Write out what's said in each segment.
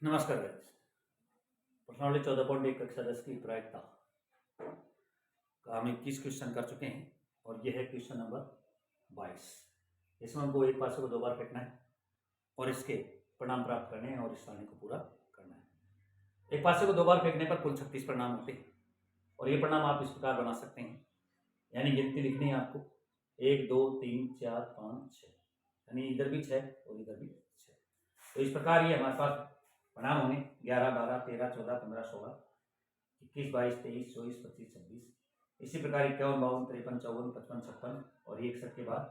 नमस्कार गाइस। प्रश्नावली 14.1 कक्षा 10 की प्रायिकता का हम 21 क्वेश्चन कर चुके हैं और यह है क्वेश्चन नंबर 22। इसमें हमको एक पासे को 2 बार फेंकना है और इसके परिणाम प्राप्त करने हैं और इस सारणी को पूरा करना है। एक पासे को 2 बार फेंकने पर कुल 36 परिणाम होते हैं और ये परिणाम आप इस प्रकार बना सकते हैं, यानी गिनती लिखनी है आपको 1 2 3 4 5 6, यानी इधर भी 6 और इधर भी 6। तो इस प्रकार ये हमारे पास परिणाम होंगे 11 12 13 14 15 16 21 22 23 24 25 26। इसी प्रकार 51 52 53 54 55 56 और 61 के बाद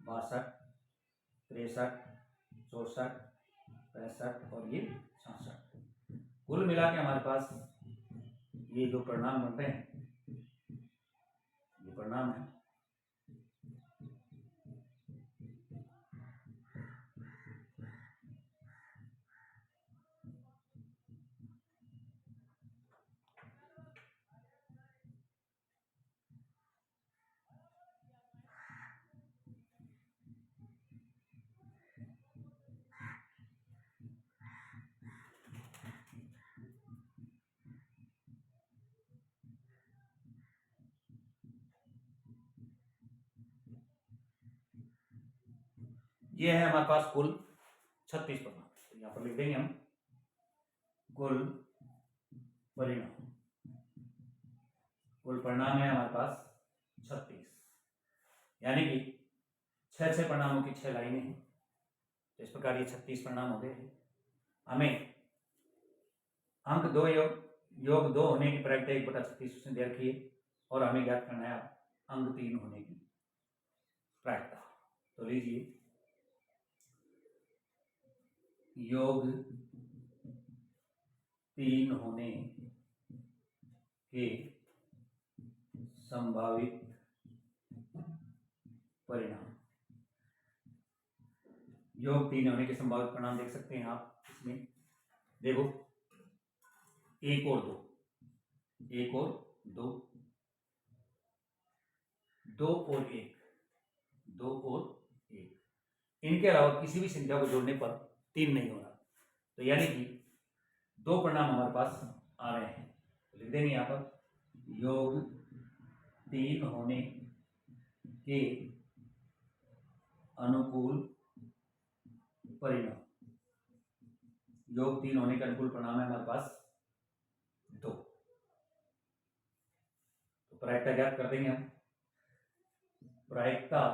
62 63 64 65 और ये 66। कुल मिला के हमारे पास ये जो परिणाम बन रहे हैं, ये परिणाम है ये है हमारे पास कुल 36 परिणाम। तो यहाँ पर लिख देंगे हम कुल परिणाम। कुल परिणाम है हमारे पास 36, यानी कि 6 परिणामों की 6 लाइनें हैं। तो इस प्रकार ये 36 परिणाम हो गए हैं। हमें अंक 2 योग 2 होने की प्रायिकता 1/36 उसने दे रखी है और हमें ज्ञात करना है अंक 3 होने की प्रायिकता। तो लीजिए योग 3 होने के संभावित परिणाम। योग 3 होने के संभावित परिणाम देख सकते हैं आप इसमें। देखो 1 और 2, 1 और 2, 2 और 1, 2 और 1, इनके अलावा किसी भी संख्या को जोड़ने पर 3 नहीं हो रहा। तो यानी कि 2 परिणाम हमारे पास आ रहे हैं। तो लिख देंगे यहाँ पर योग 3 होने के अनुकूल परिणाम। योग 3 होने का अनुकूल परिणाम है हमारे पास 2। तो प्रायिकता ज्ञात कर देंगे हम। प्रायिकता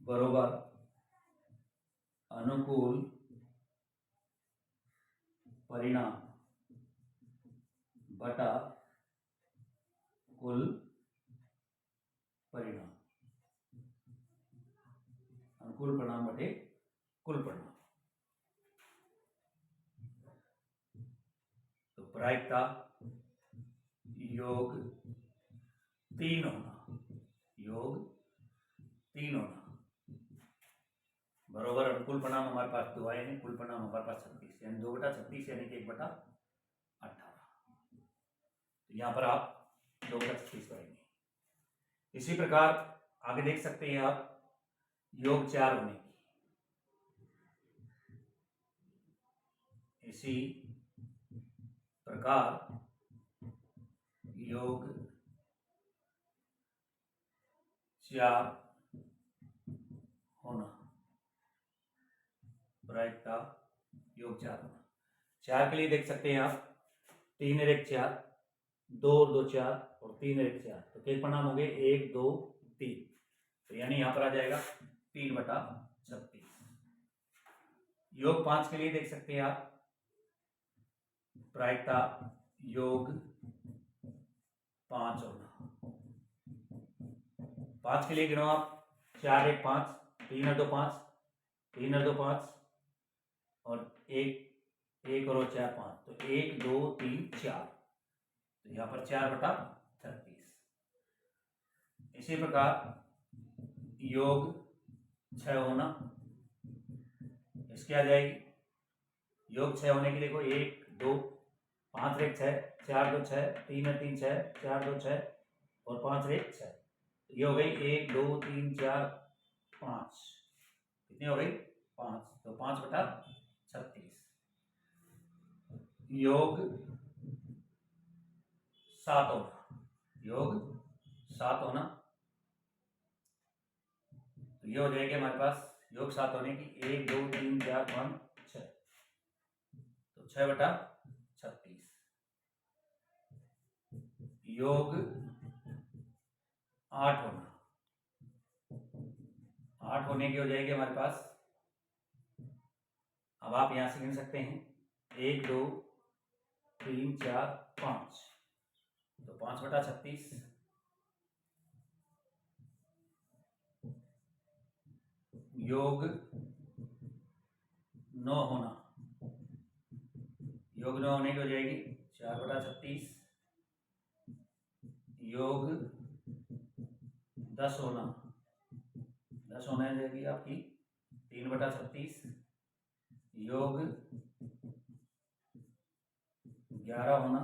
बरोबर अनुकूल परिणाम बटा कुल परिणाम। अनुकूल परिणाम बटे कुल परिणाम। तो प्रायिकता योग 3 होना, योग 3 होना बरोबर अनुकूल परिणाम हमारे पास 2 आए हैं, कुल परिणाम हमारे पास 36, यानी 2/36 यानी कि 1/18। तो यहाँ पर आप 2/36 करेंगे। इसी प्रकार आगे देख सकते हैं आप योग 4 होने की। इसी प्रकार योग 4 होना, प्रायिकता योग 4 होना। 4 के लिए देख सकते हैं आप 3 और 1 4, 2 और 2 4 और 3 और 1 4। तो कितने परिणाम हो गए 1 2 3। तो यानी यहां पर आ जाएगा 3/36। योग 5 के लिए देख सकते हैं आप प्रायिकता योग 5 होना। 5 के लिए गिनो आप 4 1 5, 3 और 2 5, 3 और 2 5 और 1 और 4 5। तो 1 2 3 4। तो यहाँ पर 4/36। इसी प्रकार योग 6 होना, इसकी आ जाएगी योग 6 होने की। देखो 1 2 5 1 6, 4 2 6, 3 और 3 6, 4 2 6 और 5 1 6। ये हो गई 1 2 3 4 5। कितनी हो गई 5। तो 5/36। 36 योग 7 होना, योग 7 होना, तो ये हो जाएगी हमारे पास योग 7 होने की 1 2 3 4 5 6, तो 6/36 योग 8 होना, 8 होने की हो जाएगी हमारे पास। अब आप यहां से गिन सकते हैं 1 2 3 4 5, तो 5/36 योग 9 होना, योग 9 होने की हो जाएगी 4/36 योग 10 होना, 10 होने जाएगी आपकी 3/36 योग 11 होना,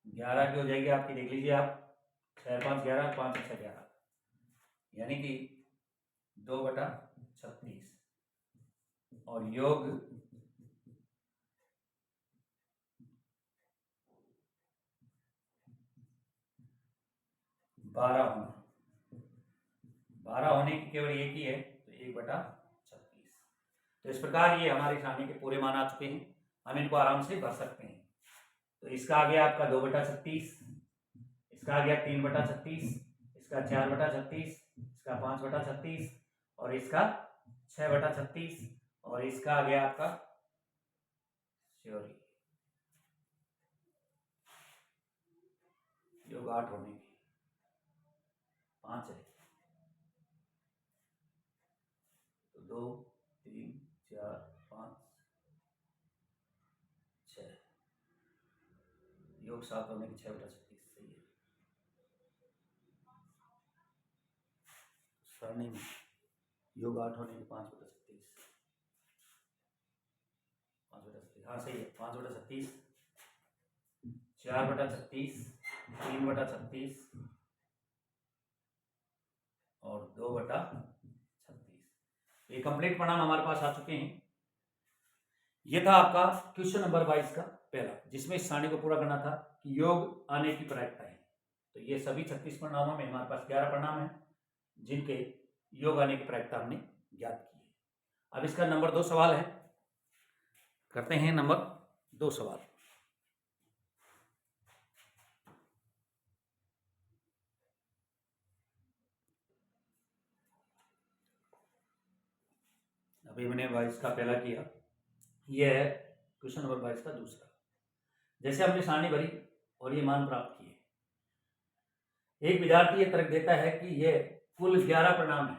11 की हो जाएगी आपकी, देख लीजिए आप 6 5 11 5 6 11, यानी कि 2/36 और योग 12 होना, 12 होने की केवल एक ही है, तो 1/36। तो इस प्रकार ये हमारे सामने के पूरे मान आ चुके हैं, हम इनको आराम से भर सकते हैं। तो इसका आ गया आपका 2/36, इसका आ गया 3/36, इसका 4/36, इसका 5/36 और इसका 6/36 और इसका आ गया आपका योग 8 होने की 5 है, तो 2 3 4 5 6 योग 7 होने की 6/36 सही है। सरणी में योग 8 होने की 5/36, 5/36 हाँ सही है, 5/36 4/36 3/36 और 2/36। ये कंप्लीट परिणाम हमारे पास आ चुके हैं। ये था आपका क्वेश्चन नंबर 22 का पहला, जिसमें इस सारणी को पूरा करना था कि योग आने की प्रायिकता है। तो ये सभी 36 परिणामों में हमारे पास 11 परिणाम हैं जिनके योग आने की प्रायिकता हमने ज्ञात की है। अब इसका नंबर 2 सवाल है, करते हैं नंबर 2 सवाल। अभी मैंने 22 का पहला किया, यह है क्वेश्चन नंबर 22 का दूसरा। जैसे हमने सारणी भरी और ये मान प्राप्त किए, एक विद्यार्थी ये तर्क देता है कि यह कुल 11 परिणाम है,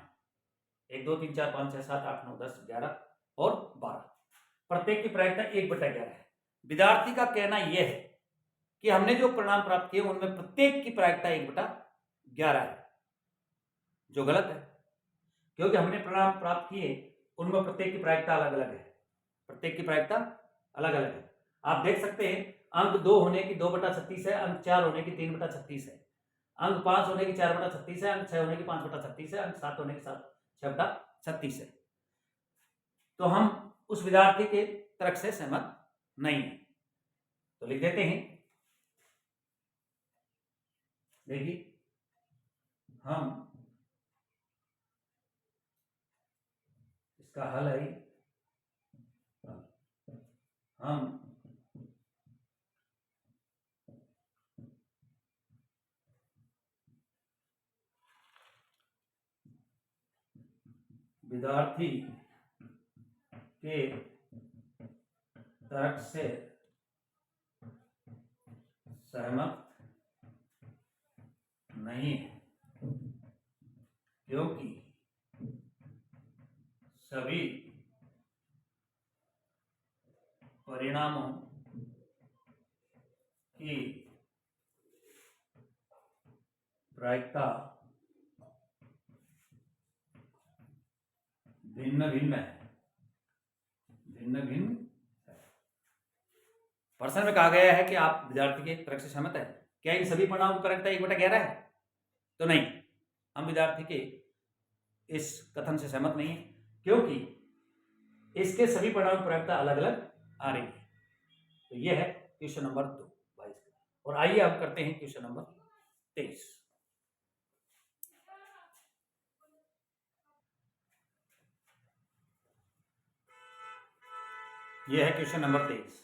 1 2 3 4 5 6 7 8 9 10 11 और 12, प्रत्येक की प्रायिकता 1/11 है। विद्यार्थी का कहना यह है कि हमने जो परिणाम प्राप्त किए उनमें प्रत्येक की प्रायिकता 1/11 है, जो गलत है, क्योंकि हमने परिणाम प्राप्त किए उनमें प्रत्येक की प्रायिकता अलग अलग है, प्रत्येक की प्रायिकता अलग अलग है। आप देख सकते हैं अंक 2 होने की 2/36 है, अंक 4 होने की 3/36 है, अंक 5 होने की 4/36 है, अंक 6 होने की 5/36 है, अंक 7 होने की 6/36 है। तो हम उस विद्यार्थी के तर्क से सहमत नहीं है, तो लिख देते हैं, देखिए हम इसका हल है, हम विद्यार्थी के तर्क से सहमत नहीं है, क्योंकि सभी परिणामों की प्रायिकता भिन्न भिन्न है, भिन्न भिन्न है। प्रश्न में कहा गया है कि आप विद्यार्थी के तर्क से सहमत है, क्या इन सभी परिणामों की प्रायिकता 1/11 है? तो नहीं, हम विद्यार्थी के इस कथन से सहमत नहीं है, क्योंकि इसके सभी परिणाम की प्रायिकता अलग अलग आ रही है। तो यह है क्वेश्चन नंबर 2 22 का। और आइए अब करते हैं क्वेश्चन नंबर 23। यह है क्वेश्चन नंबर 23।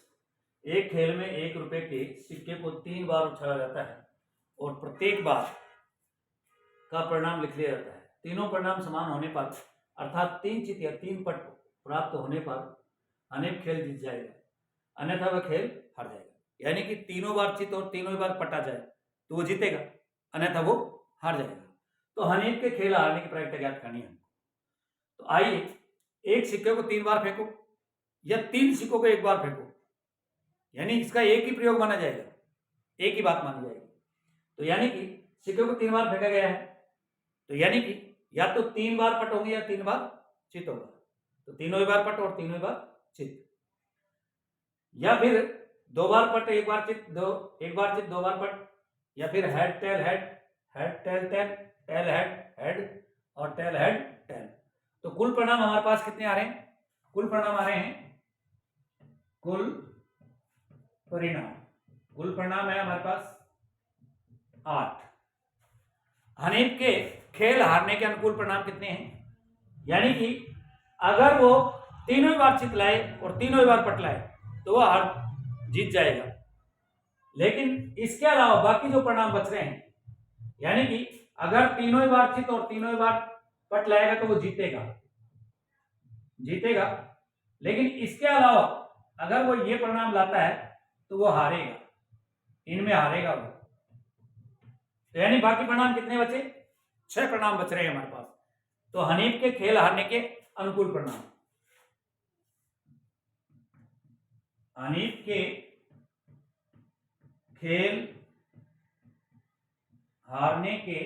एक खेल में 1 रुपए के सिक्के को 3 बार उछाला जाता है और प्रत्येक बार का परिणाम लिख लिया जाता है। तीनों परिणाम समान होने पर अर्थात 3 चित या 3 पट प्राप्त होने पर अनेक खेल जीत जाएगा, अन्यथा वह खेल हार जाएगा। यानी कि तीनों बार चित और तीनों बार पट आ जाए तो वो जीतेगा, अन्यथा वो हार जाएगा। तो हनीफ के खेल हारने की प्रायिकता ज्ञात करनी है। तो आइए, एक सिक्के को 3 बार फेंको या 3 सिक्कों को 1 बार फेंको, यानी इसका एक ही प्रयोग माना जाएगा, एक ही बात मानी जाएगी। तो यानी कि सिक्के को 3 बार फेंका गया है, तो यानी कि या तो 3 बार पट होंगे या 3 बार चित होगा। तो तीनों ही बार पट और तीनों ही बार चित, या फिर 2 बार पट 1 बार चित, 1 बार चित 2 बार पट, या फिर head tail head, head tail tail, tail head head और टेल हेड टेल। तो कुल परिणाम हमारे पास कितने आ रहे हैं? कुल परिणाम आ रहे हैं, कुल परिणाम है हमारे पास 8। हनीफ के खेल हारने के अनुकूल परिणाम कितने हैं? यानी कि अगर वो तीनों ही बार चित लाए और तीनों ही बार पट लाए तो वह हार जीत जाएगा। लेकिन इसके अलावा बाकी जो परिणाम बच रहे हैं, यानी कि अगर तीनों ही बार चित और तीनों ही बार पट लाएगा तो वो जीतेगा। लेकिन इसके अलावा अगर वो ये परिणाम लाता है तो वो हारेगा, इनमें हारेगा वो। तो यानी बाकी परिणाम कितने बचे? 6 परिणाम बच रहे हैं हमारे पास। तो हनीफ के खेल हारने के अनुकूल परिणाम, हनीफ के खेल हारने के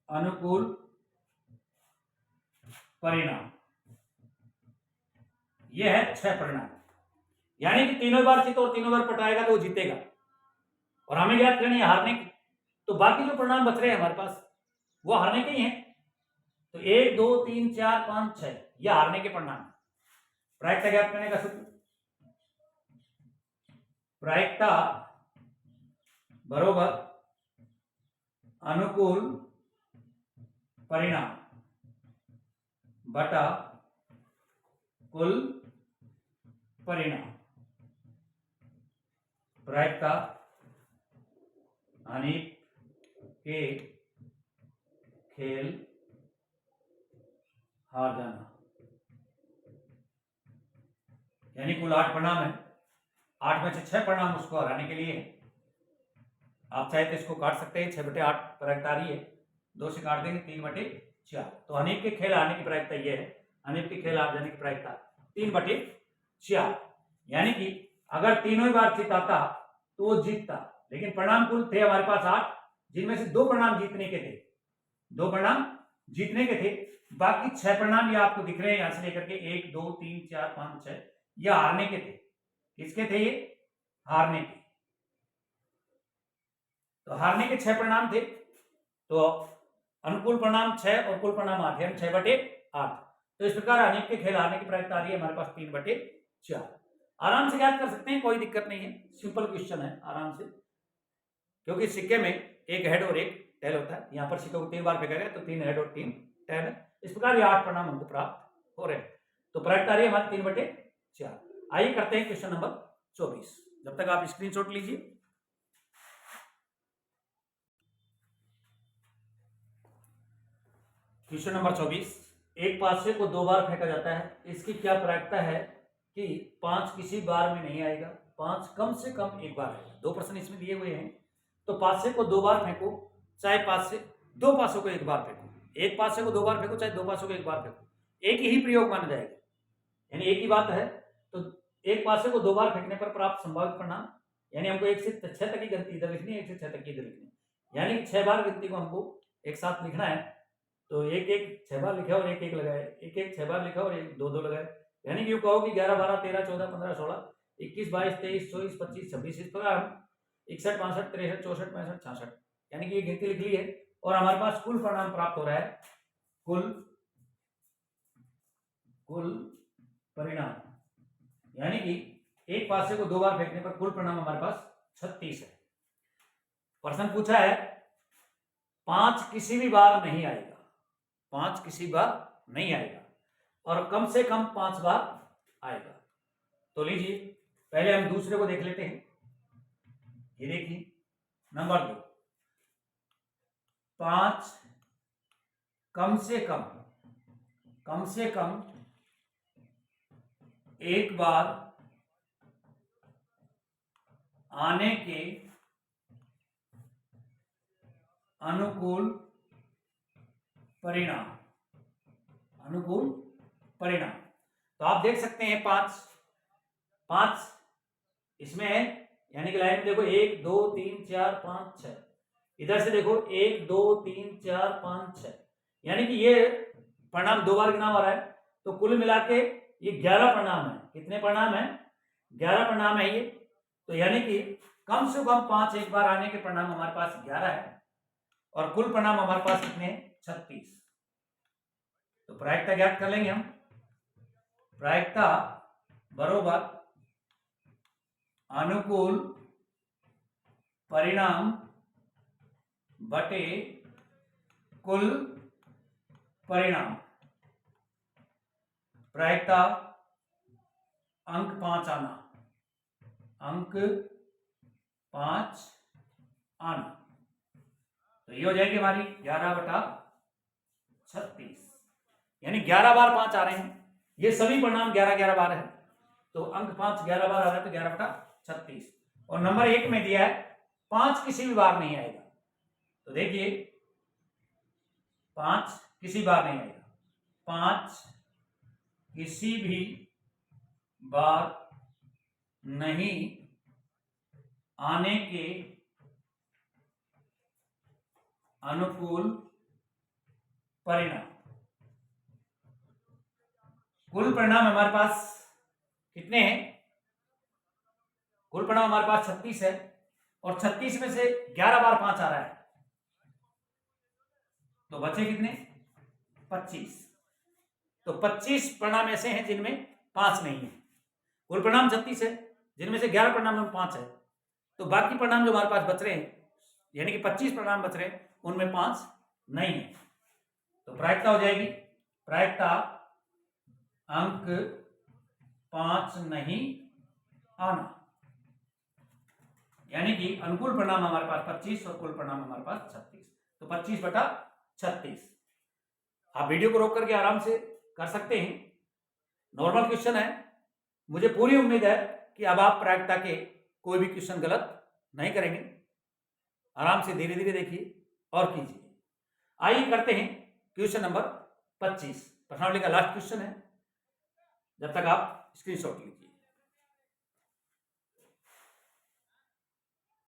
अनुकूल परिणाम, यह है 6 परिणाम। यानी कि तीनों बार चित और तीनों बार पटाएगा तो वो जीतेगा, और हमें याद करनी है हारने की। तो बाकी जो परिणाम बच रहे हैं हमारे पास वो हारने के ही हैं। तो 1 2 3 4 5 6 ये हारने के परिणाम। प्रायिकता ज्ञात करने का सूत्र, प्रायिकता बरोबर अनुकूल परिणाम बटा कुल परिणाम। प्रायिकता हनीफ के खेल हार जाना, यानी कुल 8 परिणाम है, 8 में से 6 परिणाम उसको हराने के लिए है। आप चाहे तो इसको काट सकते हैं, 6/8 प्रायिकता आ रही है, 2 से काट देंगे 3/4। तो हनीफ के खेल हारने की प्रायिकता यह है, हनीफ के खेल हार जाने की प्रायिकता 3/4। यानी कि अगर तीनों ही बार चित आता तो वो जीतता, लेकिन परिणाम कुल थे हमारे पास 8, जिनमें से 2 परिणाम जीतने के थे, 2 परिणाम जीतने के थे। बाकी 6 परिणाम ये आपको दिख रहे हैं, यहां से लेकर के 1 2 3 4 5 6 ये हारने के थे। किसके थे? ये हारने के। तो हारने के 6 परिणाम थे, तो अनुकूल परिणाम 6 और कुल परिणाम 8 है, 6/8। तो इस प्रकार हनीफ के खेल हारने की प्रायिकता आ रही है हमारे पास 3/4। आराम से याद कर सकते हैं, कोई दिक्कत नहीं है, सिंपल क्वेश्चन है आराम से, क्योंकि सिक्के में एक हेड और एक टेल होता है। यहाँ पर सिक्के को 3 बार फेंका गया तो 3 हेड और 3 टेल है। इस प्रकार ये 8 परिणाम हमको प्राप्त हो रहे हैं। तो प्रायिकता आ रही है हमारी 3/4। आइए करते हैं क्वेश्चन नंबर 24। जब तक आप स्क्रीनशॉट लीजिए। Question number 24। एक पासे को 2 बार फेंका जाता है, इसकी क्या प्रायिकता है कि 5 किसी बार में नहीं आएगा, 5 कम से कम 1 बार आएगा। 2 प्रश्न इसमें दिए हुए हैं। तो पासे को 2 बार फेंको, चाहे 2 पासों को 1 बार फेंको, एक पासे को 2 बार फेंको, चाहे 2 पासों को 1 बार फेंको, एक ही प्रयोग माना जाएगा, यानी एक ही बात है। तो एक पासे को 2 बार फेंकने पर प्राप्त संभावित परिणाम, यानी हमको 1 से 6 तक की गिनती इधर लिखनी है, 1 से 6 तक की इधर लिखनी है, यानी 6 बार गिनती को हमको एक साथ लिखना है। तो 1 6 बार लिखा और 1 लगाए, 1 6 बार लिखा और 2 लगाए, यानी कि कहो कि 11 12 13 14 15 16 21 22 23 24 25 26 इस प्रकार हम 61 62 63 64 65 66 यानी कि ये गिनती लिख ली है। और हमारे पास कुल परिणाम प्राप्त हो रहा है, कुल कुल परिणाम, यानी कि एक पासे को 2 बार फेंकने पर कुल परिणाम हमारे पास 36 है। प्रश्न पूछा है 5 किसी भी बार नहीं आएगा, 5 किसी बार नहीं आएगा और कम से कम 5 बार आएगा। तो लीजिए पहले हम दूसरे को देख लेते हैं। ये देखिए नंबर 2, 5 कम से कम एक बार आने के अनुकूल परिणाम, तो आप देख सकते हैं 5 इसमें है, यानी कि लाइन में देखो 1 2 3 4 5 6, इधर से देखो 1 2 3 4 5 6, यानी कि ये परिणाम 2 बार गिना हो रहा है। तो कुल मिला के ये 11 परिणाम है। कितने परिणाम है? 11 परिणाम है ये। तो यानी कि कम से कम 5 एक बार आने के परिणाम हमारे पास 11 है और कुल परिणाम हमारे पास कितने? 36। तो प्रायिकता ज्ञात कर लेंगे हम। प्रायिकता बरोबर अनुकूल परिणाम बटे कुल परिणाम। प्रायिकता अंक 5 आना, अंक 5 आना, तो ये हो जाएगी हमारी 11/36, यानी 11 बार 5 आ रहे हैं। ये सभी परिणाम 11 बार है, तो अंक 5 11 बार आ रहा है, तो 11/36। और नंबर 1 में दिया है 5 किसी भी बार नहीं आएगा। तो देखिए 5 किसी बार नहीं आएगा, 5 किसी भी बार नहीं आने के अनुकूल परिणाम। कुल परिणाम हमारे पास कितने हैं? कुल परिणाम हमारे पास 36 है और 36 में से 11 बार 5 आ रहा है, तो बचे कितने? 25। तो 25 परिणाम ऐसे हैं जिनमें 5 नहीं है। कुल परिणाम 36 है, जिनमें से 11 परिणाम में 5 है, तो बाकी परिणाम जो हमारे पास बच रहे हैं, यानी कि 25 परिणाम बच रहे हैं, उनमें 5 नहीं है। तो प्रायिकता हो जाएगी, प्रायिकता अंक 5 नहीं आना, यानी कि अनुकूल परिणाम हमारे पास 25 और कुल परिणाम हमारे पास 36, तो 25/36। आप वीडियो को रोक करके आराम से कर सकते हैं, नॉर्मल क्वेश्चन है। मुझे पूरी उम्मीद है कि अब आप प्रायिकता के कोई भी क्वेश्चन गलत नहीं करेंगे। आराम से धीरे धीरे देखिए और कीजिए। आइए करते हैं क्वेश्चन नंबर 25, प्रश्नावली का लास्ट क्वेश्चन है। जब तक आप स्क्रीनशॉट लीजिए।